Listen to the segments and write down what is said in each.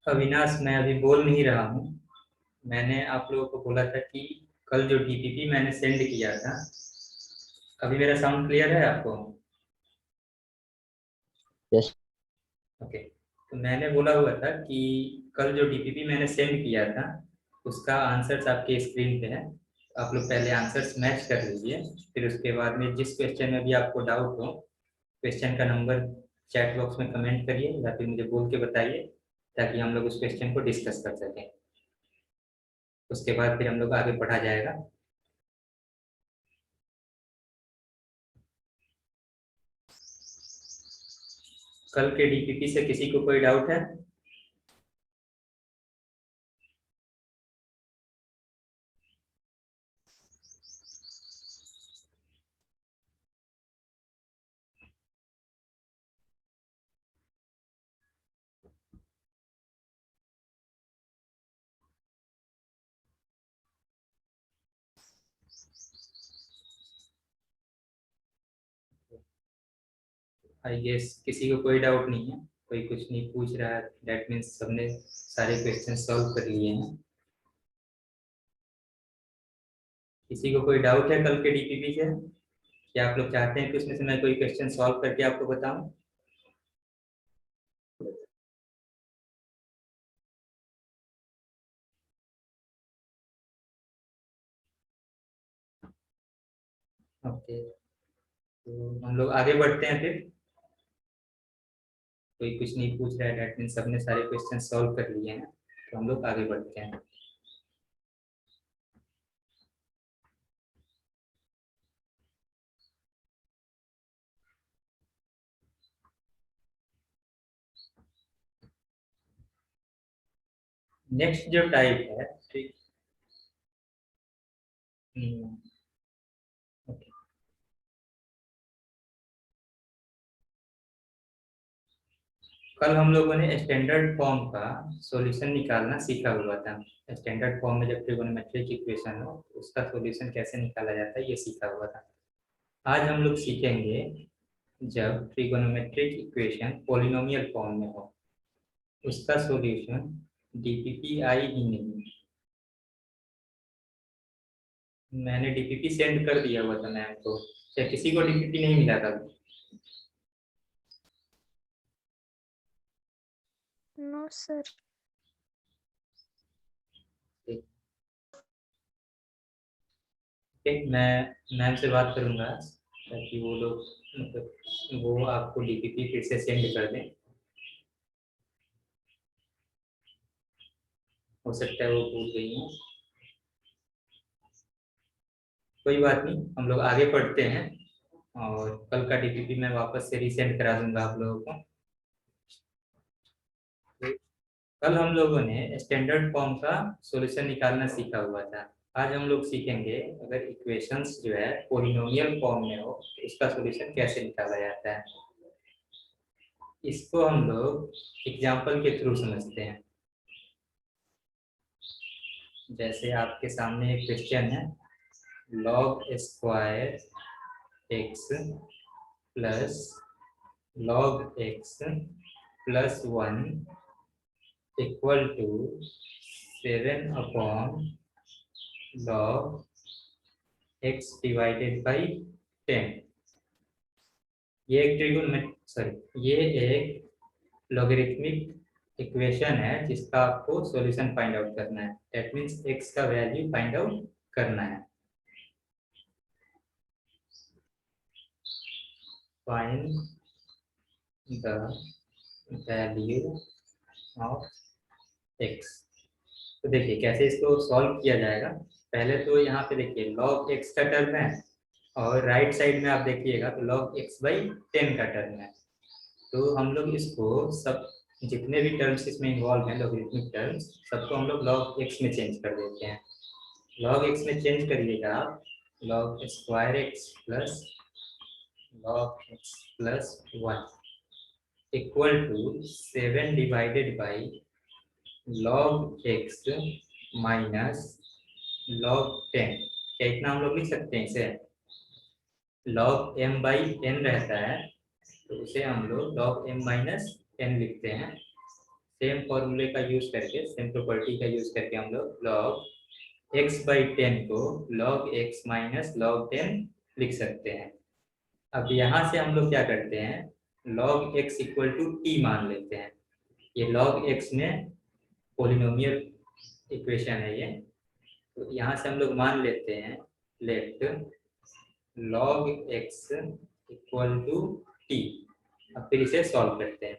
अविनाश, मैं अभी बोल नहीं रहा हूँ। मैंने आप लोगों को बोला था कि कल जो डीपीपी मैंने सेंड किया था, अभी मेरा साउंड क्लियर है आपको? यस। ओके। तो मैंने बोला हुआ था कि कल जो डीपीपी मैंने सेंड किया था उसका आंसर्स आपके स्क्रीन पे है। आप लोग पहले आंसर्स मैच कर लीजिए, फिर उसके बाद में जिस क्वेश्चन में भी आपको डाउट हो, क्वेश्चन का नंबर चैट बॉक्स में कमेंट करिए या फिर मुझे बोल के बताइए, ताकि हम लोग उस क्वेश्चन को डिस्कस कर सकें। उसके बाद फिर हम लोग आगे बढ़ा जाएगा। कल के डीपीपी से किसी को कोई डाउट है? आई गेस किसी को कोई डाउट नहीं है, कोई कुछ नहीं पूछ रहा है, दैट मीन्स सबने सारे क्वेश्चन सॉल्व कर लिए हैं। किसी को कोई डाउट है कल के डीपीपी से? क्या आप लोग चाहते हैं कि उसमें से मैं कोई क्वेश्चन सॉल्व करके आपको बताऊं? ओके, तो हम लोग आगे बढ़ते हैं फिर। कोई कुछ नहीं पूछ रहा है, दैट मीन्स सबने सारे क्वेश्चन सॉल्व कर लिए हैं, तो हम लोग आगे बढ़ते हैं। नेक्स्ट जो टाइप है, ठीक। ओके। कल हम लोगों ने स्टैंडर्ड फॉर्म का सॉल्यूशन निकालना सीखा हुआ था। स्टैंडर्ड फॉर्म में जब ट्रिगोनोमेट्रिक इक्वेशन हो तो उसका सॉल्यूशन कैसे निकाला जाता है, ये सीखा हुआ था। आज हम लोग सीखेंगे जब ट्रिगोनोमेट्रिक इक्वेशन पॉलिनोमियल फॉर्म में हो, उसका सॉल्यूशन डीपीपी आई ही नहीं। मैंने डीपीपी सेंड कर दिया हुआ था मैम को, क्या किसी को डीपीपी नहीं मिला था? No sir. ठीक, मैं मैम से बात करूंगा ताकि वो लोग मतलब वो आपको डीपीपी फिर से सेंड कर दें। हो सकता है वो भूल गई हैं। कोई बात नहीं, हम लोग आगे पढ़ते हैं और कल का डीपीपी मैं वापस से रीसेंड करा दूंगा आप लोगों को। कल हम लोगों ने स्टैंडर्ड फॉर्म का सॉल्यूशन निकालना सीखा हुआ था। आज हम लोग सीखेंगे अगर इक्वेशंस जो है पॉलिनोमियल फॉर्म में हो तो इसका सॉल्यूशन कैसे निकाला जाता है। इसको हम लोग एग्जांपल के थ्रू समझते हैं। जैसे आपके सामने एक क्वेश्चन है, log square x plus log x plus 1 equal to 7 upon log x divided by 10। ये एक ये एक लॉगरिथमिक इक्वेशन है जिसका आपको सॉल्यूशन फाइंड आउट करना है। दैट मींस x का वैल्यू फाइंड आउट करना है। Find the value of x। तो देखिए कैसे इसको सॉल्व किया जाएगा। पहले तो यहाँ पे देखिए log x का टर्म है और राइट साइड में आप देखिएगा तो log x बाई 10 का टर्म है। तो हम लोग इसको सब जितने भी टर्म्स इसमें इन्वॉल्व हैं लॉगरिथमिक टर्म्स सबको हम लोग log x में चेंज कर देते हैं। log x में चेंज करिएगा आप log square x plus log x plus 1 equal to 7 divided by log x minus log 10। क्या इतना हम लोग लिख सकते हैं इसे? log m बाई n रहता है तो उसे हम लोग log m माइनस n लिखते हैं। सेम फॉर्मूले का यूज करके, सेम प्रॉपर्टी का यूज करके हम लोग log x/10 को log x माइनस log 10 लिख सकते हैं। अब यहाँ से हम लोग क्या करते हैं, log x equal to t मान लेते हैं। ये log x में पोलिनोमियल इक्वेशन है ये, तो यहाँ से हम लोग मान लेते हैं let log x equal to t. अब फिर इसे सॉल्व करते हैं,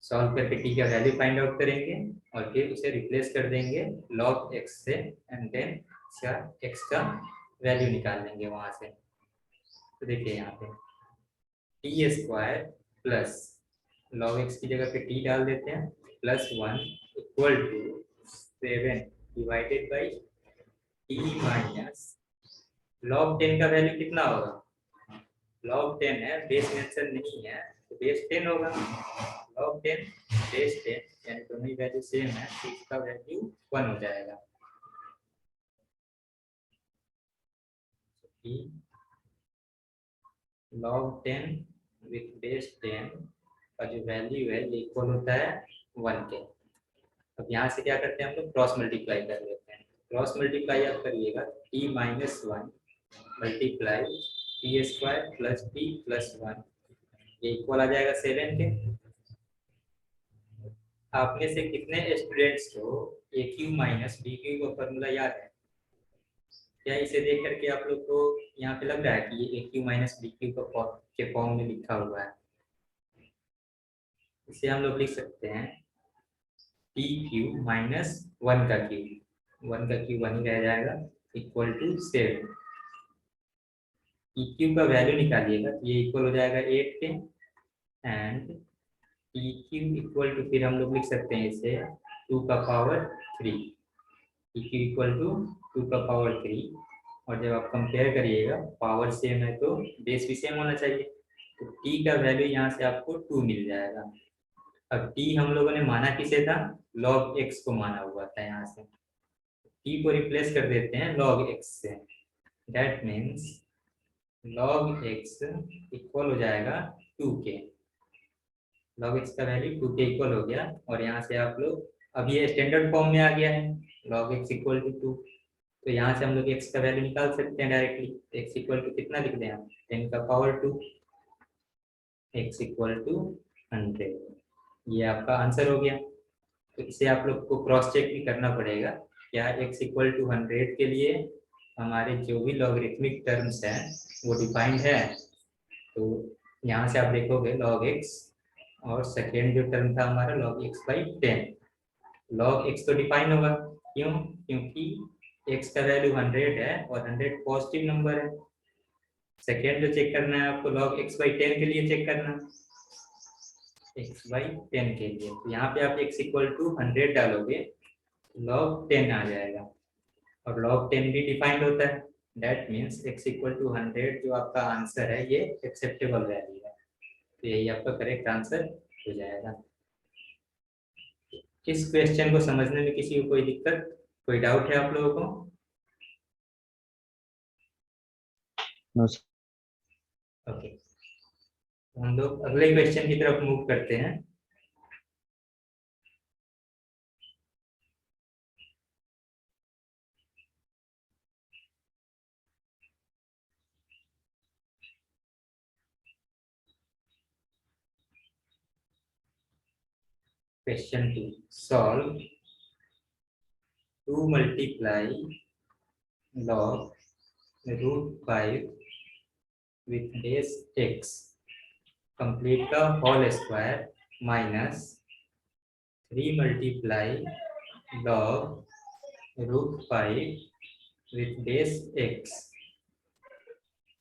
सॉल्व करके टी का वैल्यू फाइंड आउट करेंगे और फिर उसे रिप्लेस कर देंगे log x से, एंड देन इसका x का वैल्यू निकाल लेंगे वहां से। तो देखिए यहाँ पे t square plus log x की जगह पे टी डाल देते हैं plus 1 equal to 7 divided by t minus log 10 का वैल्यू कितना होगा, log 10 है, बेस मेंशन नहीं है तो बेस 10 होगा। log 10 बेस 10 यानी दोनों ही वैल्यू सेम है तो इसका वैल्यू 1 हो जाएगा। log 10 विथ बेस 10 का जो वैल्यू है ये इक्वल होता है 1 के। अब यहाँ से क्या करते हैं हम लोग, क्रॉस मल्टीप्लाई कर लेते हैं। क्रॉस मल्टीप्लाई आप करिएगा T minus 1 multiply T square plus T plus 1, ये इक्वल आ जाएगा 7 के। आप में से कितने स्टूडेंट्स को ए क्यू माइनस बी क्यू का फॉर्मूला याद है? क्या इसे देख करके आप लोग को यहाँ पे लग रहा है कि ये ए क्यू माइनस बी क्यू के फॉर्म में लिखा हुआ है? इसे हम लोग लिख सकते हैं टी क्यू माइनस 1 का क्यू, 1 का क्यू 1 ही रह जाएगा इक्वल टू 7। ई क्यू का वैल्यू निकालिएगा तो ये इक्वल हो जाएगा 8 के, and E Q equal to फिर हम लोग लिख सकते हैं इसे 2 का power 3, E Q equal to 2 का पावर 3। और जब आप कंपेयर करिएगा पावर सेम है तो बेस भी सेम होना चाहिए, तो t का वैल्यू यहाँ से आपको 2 मिल जाएगा। अब t हम लोगों ने माना किसे था, log x को माना हुआ था। यहाँ से t को रिप्लेस कर देते हैं log x से, that means log x equal हो जाएगा 2 के। log x का वैल्यू 2 के इक्वल हो गया, और यहाँ से आप लोग अब ये स्टैंडर्ड फॉर्म में आ गया है log x इक्वल टू 2, तो यहाँ से हम लोग x का वैल्यू निकाल सकते हैं डायरेक्टली। x इक्वल टू कितना लिख दें हम, 10 का पावर 2, x इक्वल टू 100, ये आपका आंसर हो गया। तो इसे आप लोग को क्रॉस चेक भी करना पड़ेगा, क्या x इक्वल टू 100 के लिए हमारे जो भी लॉगरिथमिक टर्म्स हैं वो डिफाइंड है। तो यहाँ से आप देखोगे log x, और सेकेंड जो टर्म था हमारा log x/10, log x तो डिफाइन होगा, क्यों, क्योंकि x का वैल्यू 100 है और 100 पॉजिटिव नंबर है। सेकेंड जो चेक करना है आपको log x/10 के लिए चेक करना, x/10 के लिए, तो यहाँ पे आप x इक्वल टू 100 डालोगे log 10 आ जाएगा, और log 10 भी डिफाइंड होता है, that means x equal to 100 जो आपका आंसर है ये एक्सेप्टेबल वैल्यू है, तो यही आपका करेक्ट आंसर हो जाएगा। इस क्वेश्चन को समझने में किसी को कोई दिक्कत, कोई डाउट है आप लोगों को? ओके, हम लोग अगले क्वेश्चन की तरफ मूव करते हैं। Question 2, solve 2 multiply log √5 with base x complete का whole square minus 3 multiply log √5 with base x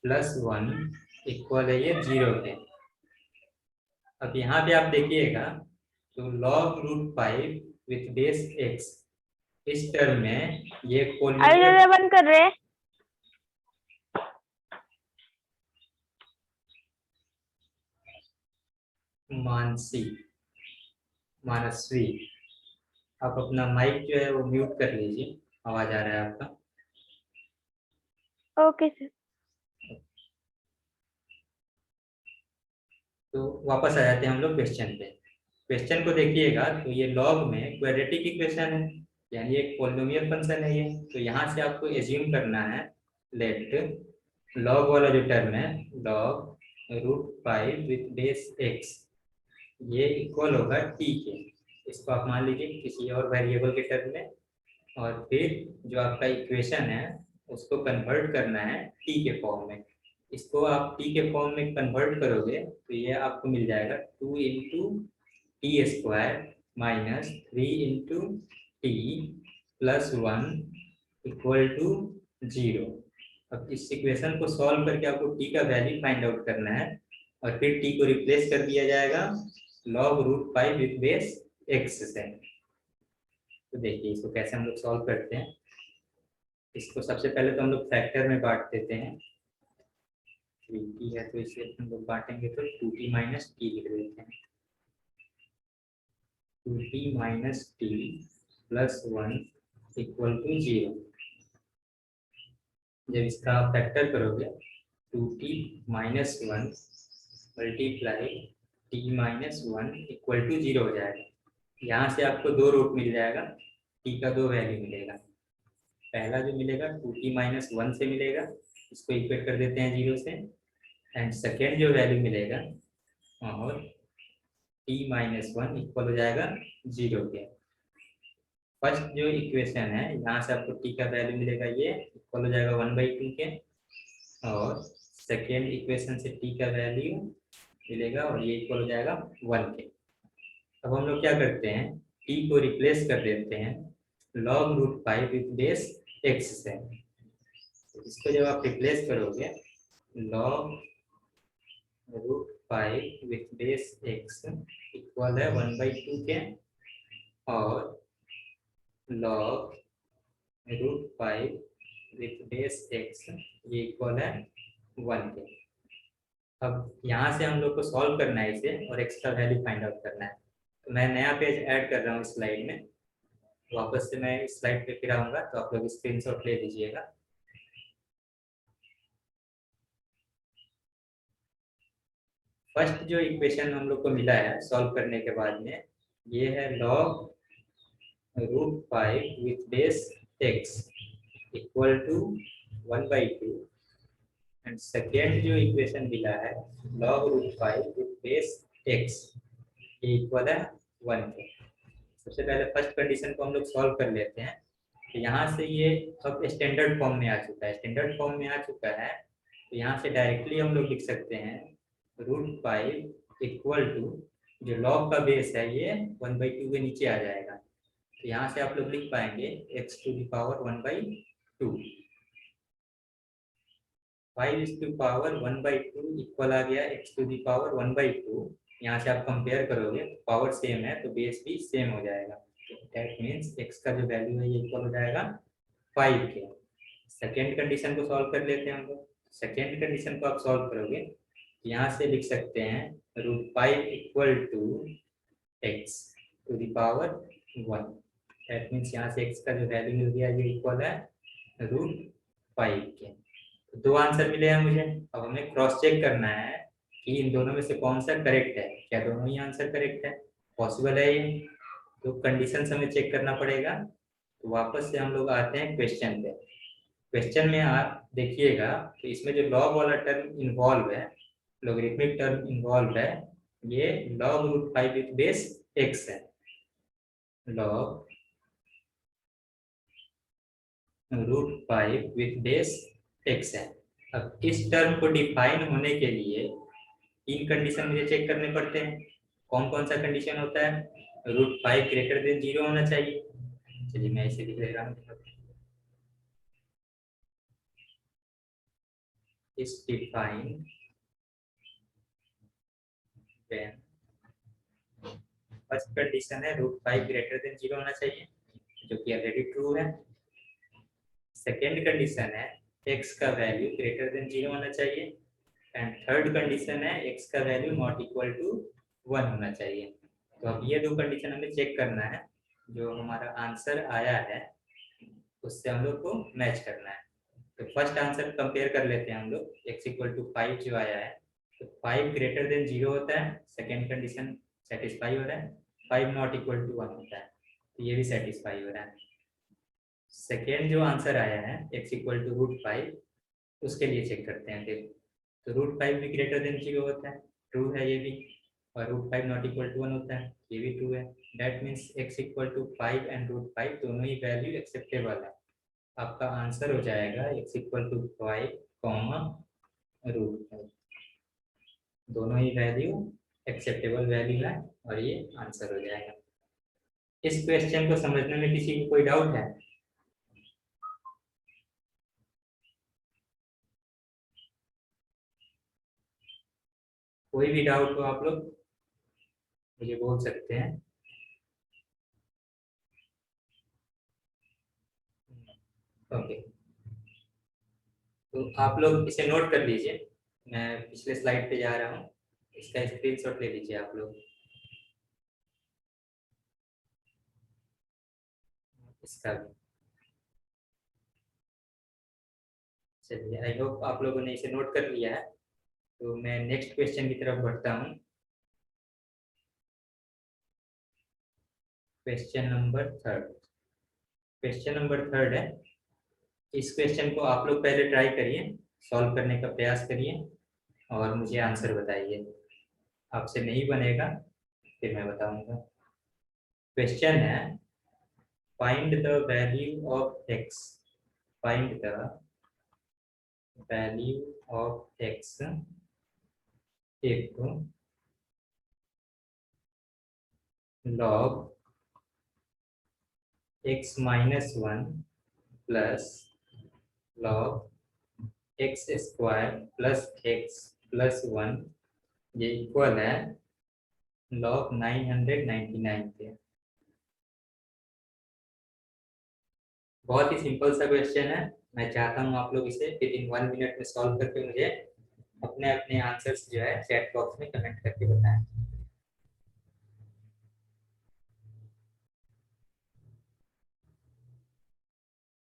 plus 1 equal है ये 0 के। अब यहाँ पे आप देखिएगा तो log √5 with base x, इस टर्म में ये अरे बंद कर रहे हैं। मानसवी, आप अपना माइक जो है वो म्यूट कर लीजिए, आवाज आ रहा है आपका। Okay sir. तो वापस आ जाते हैं हम लोग क्वेश्चन पे। क्वेश्चन को देखिएगा तो ये लॉग में क्वाड्रेटिक इक्वेशन है, यानी एक पॉलिनोमियल फंक्शन है ये। तो यहाँ से आपको एज्यूम करना है, लेट लॉग वाला जो टर्म है log√5 विथ बेस x, ये इक्वल होगा t के। इसको आप मान लीजिए किसी और वेरिएबल के टर्म में, और फिर जो आपका इक्वेशन है उसको कन्वर्ट करना है t के फॉर्म में। इसको आप t के फॉर्म में कन्वर्ट करोगे तो ये आपको मिल जाएगा 2 into t square minus 3 into t plus 1 equal to 0। अब इस इक्वेशन को सॉल्व करके आपको t का वैल्यू फाइंड आउट करना है, और फिर t को रिप्लेस कर दिया जाएगा log√5 विथ बेस x से। तो देखिए इसको कैसे हम लोग सॉल्व करते हैं। इसको सबसे पहले तो हम लोग फैक्टर में बांट देते हैं। 3t है तो इसे हम लोग बांटेंगे तो 2t माइनस टी लिख देते हैं। 2t minus t plus 1 equal to 0। जब इसका आप फैक्टर करोगे 2t minus 1 multiply t minus 1 equal to 0 हो जाएगा। यहाँ से आपको दो रूट मिल जाएगा, t का दो वैल्यू मिलेगा। पहला जो मिलेगा 2t माइनस 1 से मिलेगा, इसको इक्वेट कर देते हैं 0 से। एंड सेकेंड जो वैल्यू मिलेगा और t माइनस 1 इक्वल हो जाएगा 0 के। फर्स्ट जो इक्वेशन है यहाँ से आपको t का वैल्यू मिलेगा, ये इक्वल हो जाएगा 1/2 के, और सेकेंड इक्वेशन से t का वैल्यू मिलेगा और ये इक्वल हो जाएगा 1 के। अब हम लोग क्या करते हैं, t को रिप्लेस कर देते हैं log√5 विथ बेस x से। तो इसको जब आप रिप्लेस करोगे log√5 with base x equal है 1/2 के, और log√5 विथ बेस x ये इक्वल है 1 के। अब यहाँ से हम लोग को सॉल्व करना है इसे और x का वैल्यू फाइंड आउट करना है। तो मैं नया पेज ऐड कर रहा हूँ स्लाइड में। वापस से मैं इस स्लाइड पे फिर आऊंगा तो आप लोग स्क्रीनशॉट ले लीजिएगा। फर्स्ट जो इक्वेशन हम लोग को मिला है सॉल्व करने के बाद में, ये है log√5 with base x equal to 1/2, and second जो इक्वेशन मिला है log√5 विथ बेस x ये इक्वल है 1 के। सबसे पहले फर्स्ट कंडीशन को हम लोग सॉल्व कर लेते हैं। तो यहाँ से ये अब स्टैंडर्ड फॉर्म में आ चुका है, स्टैंडर्ड फॉर्म में आ चुका है। तो यहाँ से डायरेक्टली हम लोग लिख सकते हैं √5 इक्वल टू, जो लॉग का बेस है ये 1/2 के नीचे आ जाएगा। तो यहाँ से आप लोग लिख पाएंगे x⁴ 5⁴ इक्वल आ गया x⁴ यहाँ से आप कंपेयर करोगे, पावर सेम है तो बेस भी सेम हो जाएगा। दैट मीन्स x का जो वैल्यू है ये इक्वल हो जाएगा 5 के। सेकेंड कंडीशन को सॉल्व कर लेते हैं हम लोग। सेकेंड कंडीशन को आप सॉल्व करोगे तो यहाँ से लिख सकते हैं √5 equal to x⁴ 1। That means यहाँ से x का जो वैल्यू मिल गया ये इक्वल है √5 के। दो आंसर मिले हैं मुझे। अब हमें क्रॉस चेक करना है कि इन दोनों में से कौन सा करेक्ट है, क्या दोनों ही आंसर करेक्ट है, पॉसिबल है ये। तो कंडीशन हमें चेक करना पड़ेगा। तो वापस से हम लोग आते हैं क्वेश्चन पे। क्वेश्चन में आप देखिएगा तो इसमें जो लॉग वाला टर्म इन्वॉल्व है, लॉगरिथमिक टर्म इन्वॉल्व है, ये log√5 विथ बेस x है। log√5 विथ बेस x है। अब इस टर्म को डिफाइन होने के लिए तीन कंडीशन मुझे चेक करने पड़ते हैं। कौन कौन सा कंडीशन होता है, √5 ग्रेटर देन 0 होना चाहिए। चलिए मैं इसे लिख ले रहा हूँ। इस डिफाइन when फर्स्ट कंडीशन है √5 ग्रेटर देन 0 होना चाहिए, जो कि ऑलरेडी ट्रू है। सेकेंड कंडीशन है x का वैल्यू ग्रेटर देन 0 होना चाहिए, एंड थर्ड कंडीशन है x का वैल्यू नॉट इक्वल टू 1 होना चाहिए। तो अब ये दो कंडीशन हमें चेक करना है, जो हमारा आंसर आया है उससे हम लोग को मैच करना है। तो फर्स्ट आंसर कंपेयर कर लेते हैं हम लोग, x = 5 जो आया है, तो 5 ग्रेटर देन 0 होता है। सेकेंड कंडीशन सेटिस्फाई हो रहा है, 5 नॉट इक्वल टू 1 होता है, तो ये भी सेटिस्फाई हो रहा है। सेकेंड जो आंसर आया है x इक्वल टू √5, उसके लिए चेक करते हैं। देखो, तो √5 भी ग्रेटर देन 0 होता है, ट्रू है ये भी, और √5 नॉट इक्वल टू 1 होता है, ये भी ट्रू है। That means x equal to 5 and √5 दोनों ही वैल्यू एक्सेप्टेबल है। आपका आंसर हो जाएगा x इक्वल टू 5, √5, दोनों ही वैल्यू एक्सेप्टेबल वैल्यू है, और ये आंसर हो जाएगा। इस क्वेश्चन को समझने में किसी को कोई डाउट है? कोई भी डाउट हो आप लोग मुझे बोल सकते हैं। ओके, तो आप लोग इसे नोट कर लीजिए, मैं पिछले स्लाइड पे जा रहा हूँ, इसका स्क्रीनशॉट ले लीजिए आप लोग। इसका भी चलिए, आई होप आप लोगों ने इसे नोट कर लिया है। तो मैं नेक्स्ट क्वेश्चन की तरफ बढ़ता हूँ। Question number third, question number third है। इस क्वेश्चन को आप लोग पहले ट्राई करिए, सॉल्व करने का प्रयास करिए, और मुझे आंसर बताइए। आपसे नहीं बनेगा फिर मैं बताऊंगा। क्वेश्चन है, find the value of x, find the value of x if log x minus 1 plus log x square plus x plus 1 ये इक्वल है log 999 के। बहुत ही सिंपल सा क्वेश्चन है। मैं चाहता हूँ आप लोग इसे विद इन 1 मिनट में सॉल्व करके मुझे अपने अपने आंसर्स जो है चैट बॉक्स में कमेंट करके बताएं।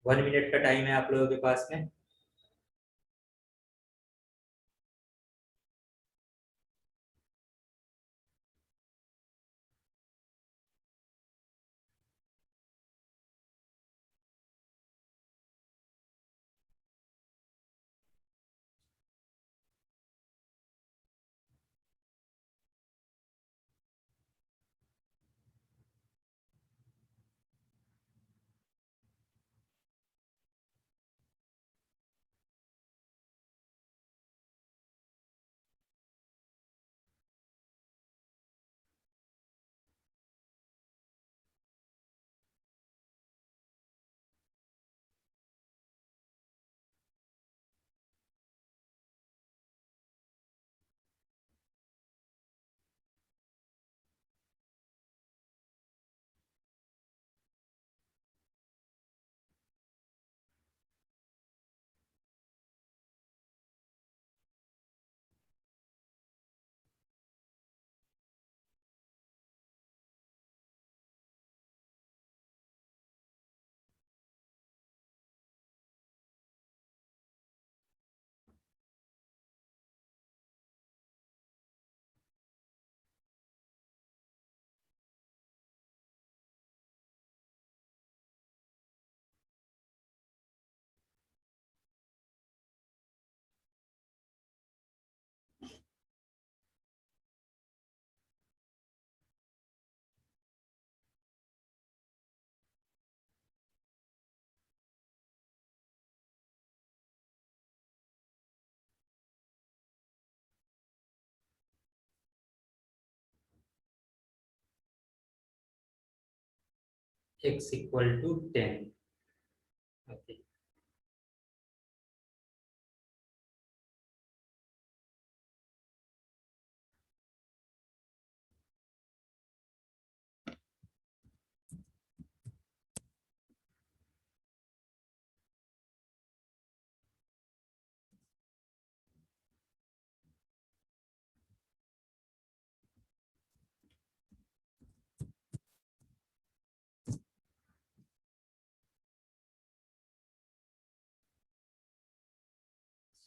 वन मिनट का टाइम है आप लोगों के पास में। x equal to 10। ओके,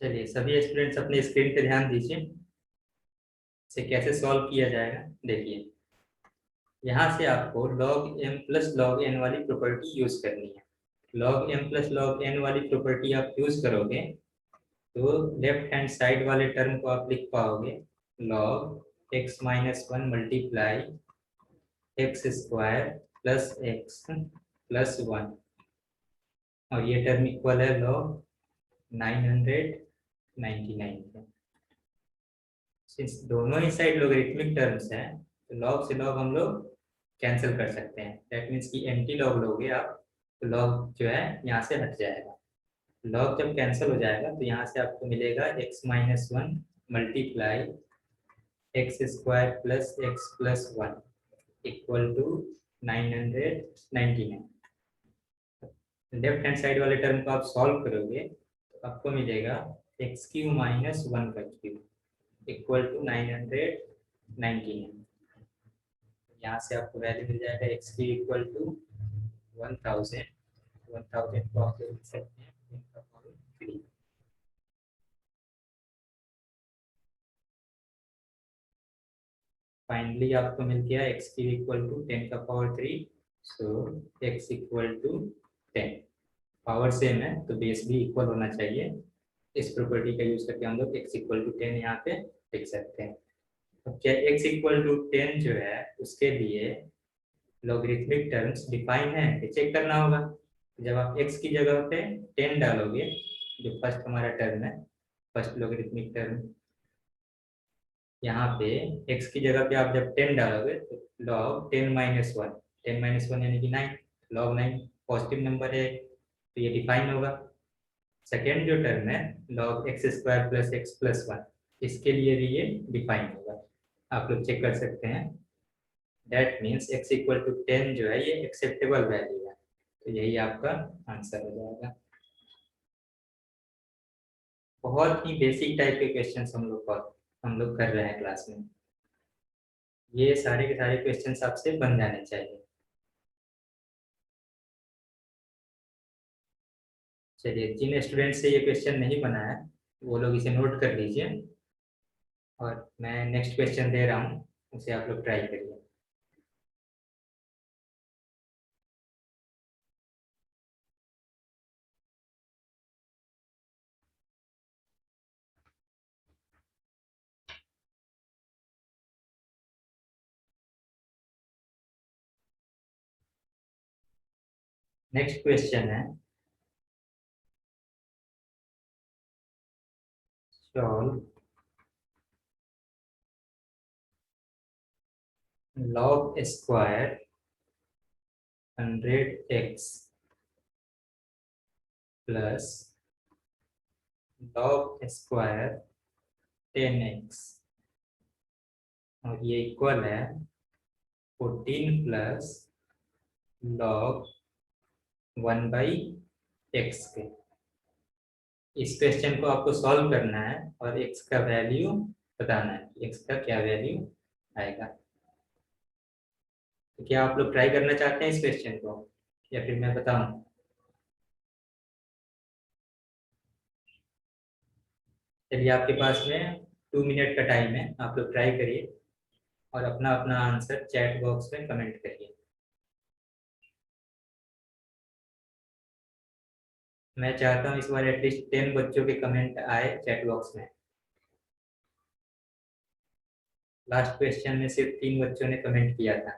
चलिए सभी स्टूडेंट्स अपने स्क्रीन पे ध्यान दीजिए। इसे कैसे सॉल्व किया जाएगा देखिए। यहाँ से आपको log m plus log n वाली प्रॉपर्टी यूज करनी है। log m plus log n वाली प्रॉपर्टी आप यूज करोगे तो लेफ्ट हैंड साइड वाले टर्म को आप लिख पाओगे log x minus one multiply x square plus x plus one, और ये टर्म इक्वल है log 999 के। सिंस दोनों ही साइड लोगरिथमिक टर्म्स हैं तो log से log हम लोग कैंसिल कर सकते हैं। दैट मीन्स कि एंटी लॉग लोगे आप तो log जो है यहाँ से हट जाएगा। log जब कैंसिल हो जाएगा तो यहाँ से आपको मिलेगा x minus one multiply x square plus x plus one equal to 999। Left hand side वाले टर्म को आप सॉल्व करोगे तो आपको मिलेगा एक्स क्यू माइनस वन का क्यूब इक्वल टू 999। यहाँ से आपको वैल्यू मिल जाएगा एक्स क्यू इक्वल टू 1000। 1000 को आप लिख सकते हैं 10 का पावर 3। फाइनली आपको मिल गया एक्स क्यू इक्वल टू 10 का power 3। So x equal to 10। Power same है तो बेस भी इक्वल होना चाहिए। इस प्रॉपर्टी का यूज करके हम लोग x इक्वल टू 10 यहाँ पे लिख सकते हैं। अब क्या x इक्वल टू 10 जो है उसके लिए लॉगरिथमिक टर्म्स डिफाइन है ये चेक करना होगा। जब आप x की जगह पे 10 डालोगे, जो फर्स्ट हमारा टर्म है, फर्स्ट लॉगरिथमिक टर्म, यहाँ पे x की जगह पे आप जब 10 डालोगे तो log 10 minus one, 10 minus one यानी कि 9, log 9 पॉजिटिव नंबर है तो ये डिफाइन होगा। सेकेंड जो टर्म है log x square plus x plus one, इसके लिए भी ये डिफाइन होगा। आप लोग चेक कर सकते हैं। That means x equal to 10 जो है ये एक्सेप्टेबल वैल्यू है, तो यही आपका आंसर हो जाएगा। बहुत ही बेसिक टाइप के क्वेश्चन हम लोग कर रहे हैं क्लास में। ये सारे के सारे क्वेश्चन आपसे बन जाने चाहिए। चलिए, जिन स्टूडेंट से ये क्वेश्चन नहीं बना है वो लोग इसे नोट कर लीजिए, और मैं नेक्स्ट क्वेश्चन दे रहा हूँ, उसे आप लोग ट्राई करिए। नेक्स्ट क्वेश्चन है solve log square 100x plus log square 10x, और ये इक्वल है 14 प्लस log 1/x के। इस क्वेश्चन को आपको सॉल्व करना है और x का वैल्यू बताना है, x का क्या वैल्यू आएगा। तो क्या आप लोग ट्राई करना चाहते हैं इस क्वेश्चन को, या फिर मैं बताऊं? चलिए, आपके पास में 2 मिनट का टाइम है, आप लोग ट्राई करिए और अपना अपना आंसर चैट बॉक्स में कमेंट करिए। मैं चाहता हूँ इस बार एटलीस्ट 10 बच्चों के कमेंट आए चैट बॉक्स में। लास्ट क्वेश्चन में सिर्फ 3 बच्चों ने कमेंट किया था।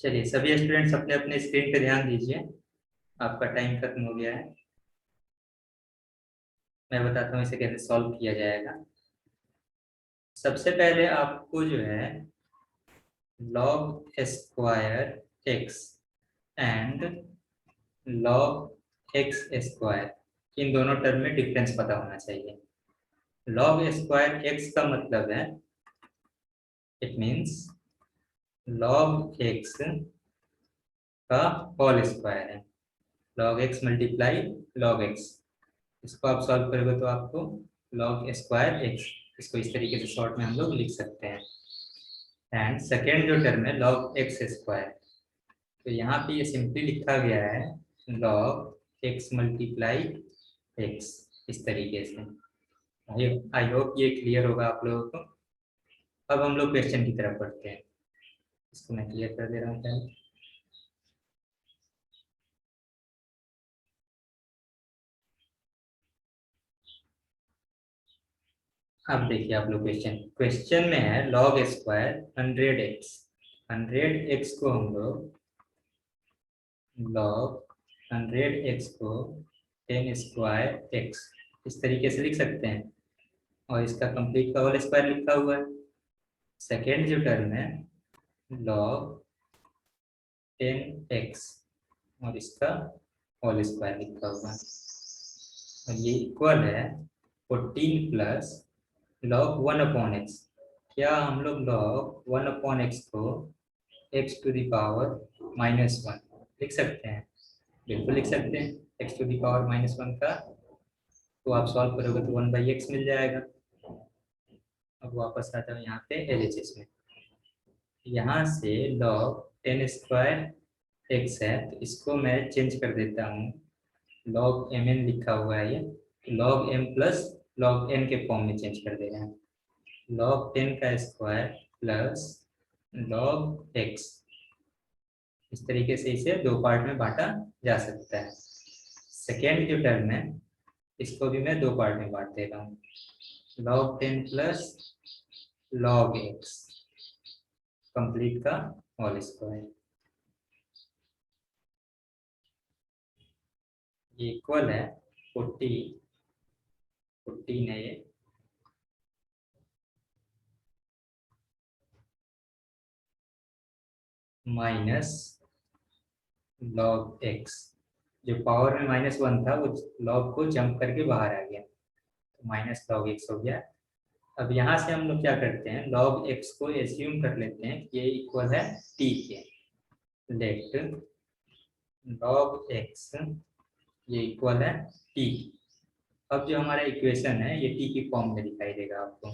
चलिए सभी स्टूडेंट्स अपने अपने स्क्रीन पे ध्यान दीजिए, आपका टाइम खत्म हो गया है। मैं बताता हूँ इसे कैसे सॉल्व किया जाएगा। सबसे पहले आपको जो है log square x and log x square, इन दोनों टर्म में डिफरेंस पता होना चाहिए। log स्क्वायर x का मतलब है, इट मीन्स log x का होल स्क्वायर है, log x multiply log x। इसको आप सॉल्व करोगे तो आपको log स्क्वायर x, इसको इस तरीके से शॉर्ट में हम लोग लिख सकते हैं। एंड सेकेंड जो टर्म है log x स्क्वायर, तो यहाँ पे ये सिंपली लिखा गया है log x मल्टीप्लाई x, इस तरीके से। आई होप ये क्लियर होगा आप लोगों को। अब हम लोग क्वेश्चन की तरफ बढ़ते हैं, इसको मैं क्लियर कर दे रहा हूँ पहले। अब देखिए आप लोग क्वेश्चन में है log स्क्वायर 100x, 100x को हम लोग log 100x को 10 स्क्वायर x, इस तरीके से लिख सकते हैं, और इसका कंप्लीट का होल स्क्वायर लिखा हुआ है। सेकेंड जो टर्म है log 10x और इसका होल स्क्वायर लिखा हुआ है, और ये इक्वल है 14 प्लस log 1/x। क्या हम लोग log 1/x को x टू द पावर -1 लिख सकते हैं? बिल्कुल लिख सकते हैं। x टू द पावर -1 का तो आप सॉल्व करोगे तो 1/x मिल जाएगा। अब वापस आता हूँ यहाँ पे LHS में। यहाँ से log 10 स्क्वायर x है, तो इसको मैं चेंज कर देता हूँ, log mn लिखा हुआ है ये, log m plus log n के फॉर्म में चेंज कर दे रहे हैं। log 10 का स्क्वायर प्लस log x, इस तरीके से इसे दो पार्ट में बांटा जा सकता है। सेकेंड जो टर्म है इसको भी मैं दो पार्ट में बांट दे रहा हूँ, log 10 plus log x complete का होल स्क्वायर, ये इक्वल है 14 है ये, माइनस log x, जो पावर में -1 था वो log को जंप करके बाहर आ गया, तो माइनस log x हो गया। अब यहाँ से हम लोग क्या करते हैं, log x को एज्यूम कर लेते हैं कि ये इक्वल है t के। लेट log x ये इक्वल है t। अब जो हमारा इक्वेशन है ये t की फॉर्म में दिखाई देगा आपको।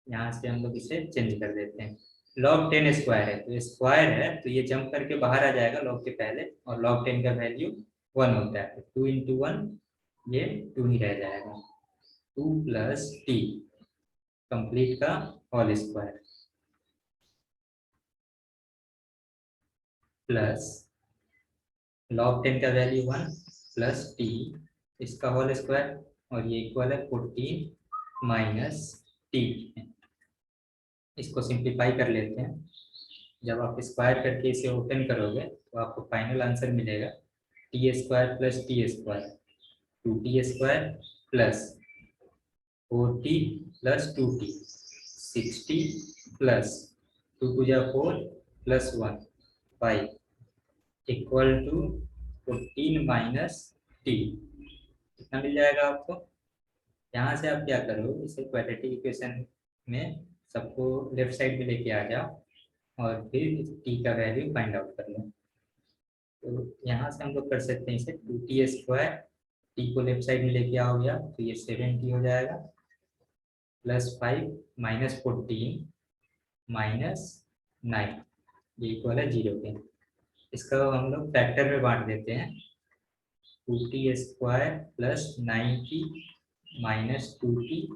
यहाँ से हम लोग इसे चेंज कर देते हैं, log 10 स्क्वायर है तो स्क्वायर है तो ये जंप करके बाहर आ जाएगा log के पहले, और log 10 का वैल्यू 1 होता है, तो 2 into 1 ये 2 ही रह जाएगा, 2 प्लस t कंप्लीट का होल स्क्वायर प्लस log 10 का वैल्यू 1 प्लस t इसका होल स्क्वायर, और ये इक्वल है 14 माइनस t। इसको सिंप्लीफाई कर लेते हैं, जब आप स्क्वायर करके इसे ओपन करोगे तो आपको फाइनल आंसर मिलेगा t square plus t square, 2t square plus 4t plus 2t, 6t plus 2 टू जा 4 plus 1 5 equal to 14 minus t, कितना मिल जाएगा आपको? यहाँ से आप क्या करो, इसे क्वाड्रेटिक इक्वेशन में सबको लेफ्ट साइड में लेके आ जाओ और फिर टी का वैल्यू फाइंड आउट कर लो। तो यहाँ से हम लोग कर सकते हैं इसे 2t स्क्वायर, टी को लेफ्ट साइड में लेके आओगे आप तो ये 7t हो जाएगा, प्लस 5 माइनस 14 माइनस 9, ये इक्वल है 0 के। इसका हम लोग फैक्टर में बांट देते हैं, 2t square plus 9t minus 2t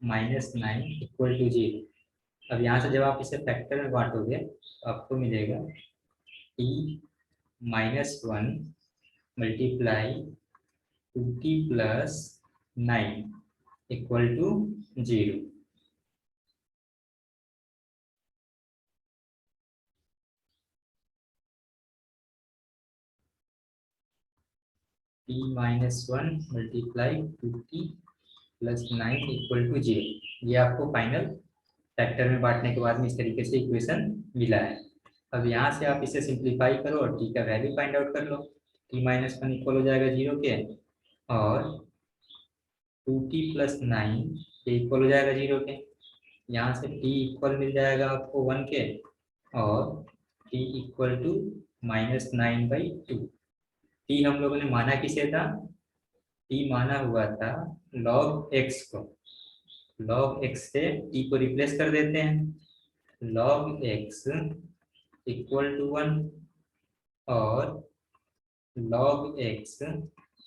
minus 9 equal to 0। अब यहाँ से जब आप इसे फैक्टर में बांटोगे तो आपको मिलेगा t minus 1 multiply 2t plus 9 equal to 0। t minus 1 multiply 2t plus 9 equal to 0। ये आपको फाइनल फैक्टर में बांटने के बाद में इस तरीके से इक्वेशन मिला है। अब यहाँ से आप इसे सिंप्लीफाई करो और t का वैल्यू फाइंड आउट कर लो। t माइनस 1 इक्वल हो जाएगा 0 के, और 2t प्लस 9 ये इक्वल हो जाएगा 0 के। यहाँ से t इक्वल मिल जाएगा आपको 1 के, और t equal to minus 9/2। t हम लोगों ने माना किसे था? t माना हुआ था log x को। log x से t को रिप्लेस कर देते हैं। log x इक्वल टू 1 और log x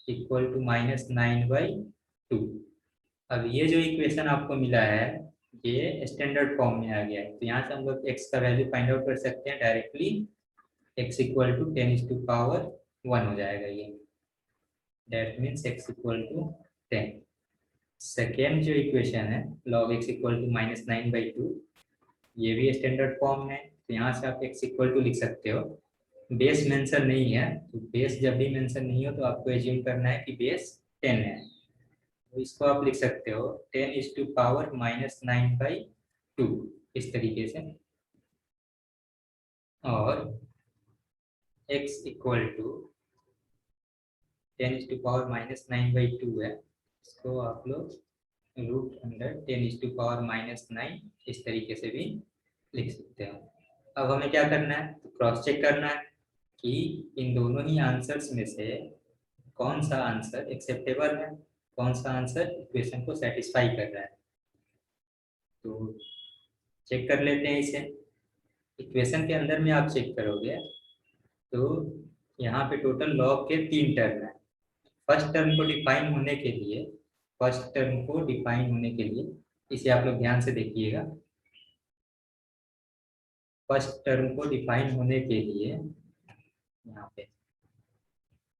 equal to minus 9/2। अब ये जो इक्वेशन आपको मिला है ये स्टैंडर्ड फॉर्म में आ गया है, तो यहाँ से हम लोग x का वैल्यू फाइंड आउट कर सकते हैं डायरेक्टली। x इक्वल टू 10⁻1 हो जाएगा ये, that means x equal to 10। Second जो इक्वेशन है log x equal to minus 9/2, ये भी स्टैंडर्ड फॉर्म में, तो यहाँ से आप x इक्वल टू लिख सकते हो। बेस मेंशन नहीं है, तो बेस जब भी मेंशन नहीं हो तो आपको एज्यूम करना है कि बेस 10 है, तो इसको आप लिख सकते हो 10⁻⁻⁻ -9/2 इस तरीके से। और x इक्वल टू 10⁻⁻−9/2 है, इसको आप लोग रूट अंडर 10⁻⁻9 इस तरीके से भी लिख सकते हो। अब हमें क्या करना है, तो क्रॉस चेक करना है कि इन दोनों ही आंसर्स में से कौन सा आंसर एक्सेप्टेबल है, कौन सा आंसर इक्वेशन को सेटिस्फाई कर रहा है। तो चेक कर लेते हैं इसे। इक्वेशन के अंदर में आप चेक करोगे तो यहाँ पे टोटल लॉग के 3 टर्म है। फर्स्ट टर्म को डिफाइन होने के लिए, फर्स्ट टर्म को डिफाइन होने के लिए इसे आप लोग ध्यान से देखिएगा। फर्स्ट टर्म को डिफाइन होने के लिए यहाँ पे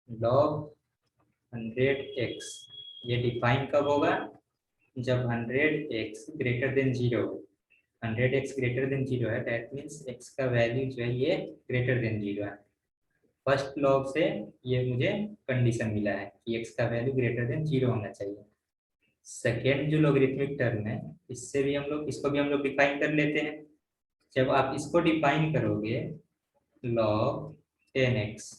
log 100x ये डिफाइन कब होगा, जब 100x greater than 0। 100x greater than 0 है, दैट मीन्स x का वैल्यू जो है ये ग्रेटर देन 0 है। फर्स्ट लॉग से ये मुझे कंडीशन मिला है कि x का वैल्यू ग्रेटर देन 0 होना चाहिए। सेकेंड जो लॉगरिथमिक टर्म है इससे भी हम लोग, इसको भी हम लोग डिफाइन कर लेते हैं। जब आप इसको डिफाइन करोगे log 10x,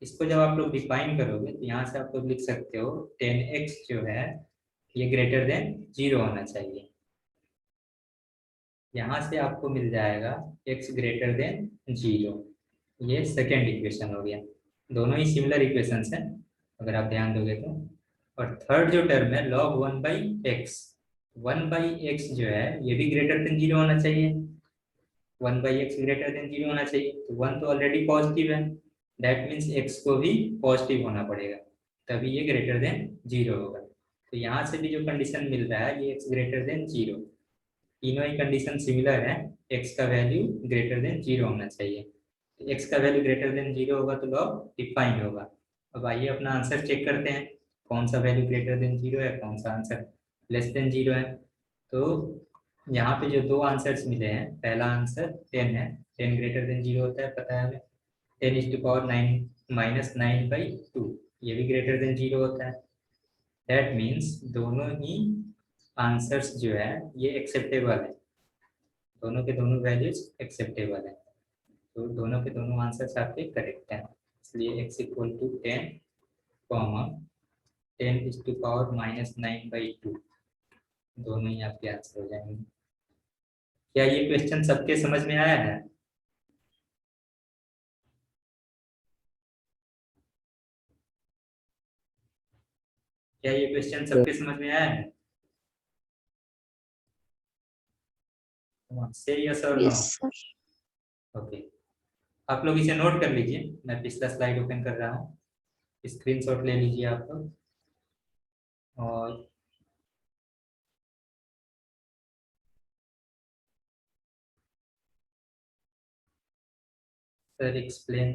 इसको जब आप लोग डिफाइन करोगे तो यहाँ से आप लोग लिख सकते हो 10x जो है ये ग्रेटर देन 0 होना चाहिए। यहाँ से आपको मिल जाएगा x ग्रेटर देन 0। ये सेकेंड इक्वेशन हो गया। दोनों ही सिमिलर इक्वेशंस हैं अगर आप ध्यान दोगे तो। और थर्ड जो टर्म है log 1/x, 1/x जो है ये भी ग्रेटर देन 0 होना चाहिए। 1/x ग्रेटर देन 0 होना चाहिए, तो 1 तो ऑलरेडी पॉजिटिव है, दैट मीन्स x को भी पॉजिटिव होना पड़ेगा, तभी ये ग्रेटर देन 0 होगा। तो यहाँ से भी जो कंडीशन मिल रहा है ये x ग्रेटर देन 0, तीनों ही कंडीशन सिमिलर है। x का वैल्यू ग्रेटर देन 0 होना चाहिए, तो x का वैल्यू ग्रेटर देन 0 होगा तो लॉग डिफाइंड होगा। अब आइए अपना आंसर चेक करते हैं, कौन सा वैल्यू ग्रेटर देन 0 है, कौन सा आंसर लेस देन 0 है। तो यहाँ पे जो दो आंसर्स मिले हैं, पहला आंसर 10 है, 10 ग्रेटर देन 0 होता है पता है हमें। 10⁻9 -9/2 ये भी ग्रेटर देन 0 होता है। दैट मीन्स दोनों ही आंसर्स जो है ये एक्सेप्टेबल है, दोनों के दोनों वैल्यूज एक्सेप्टेबल है, तो दोनों के दोनों आंसर्स आपके करेक्ट हैं। इसलिए x इक्वल टू 10, 10⁻⁻9/2 दोनों ही आपके आंसर हो जाएंगे। क्या ये क्वेश्चन सबके समझ में आया है? क्या ये क्वेश्चन सबके समझ में आया है? से यस और नो? Yes sir. ओके, आप लोग इसे नोट कर लीजिए, मैं पिछला स्लाइड ओपन कर रहा हूँ, स्क्रीनशॉट ले लीजिए आप लोग। और सर एक्सप्लेन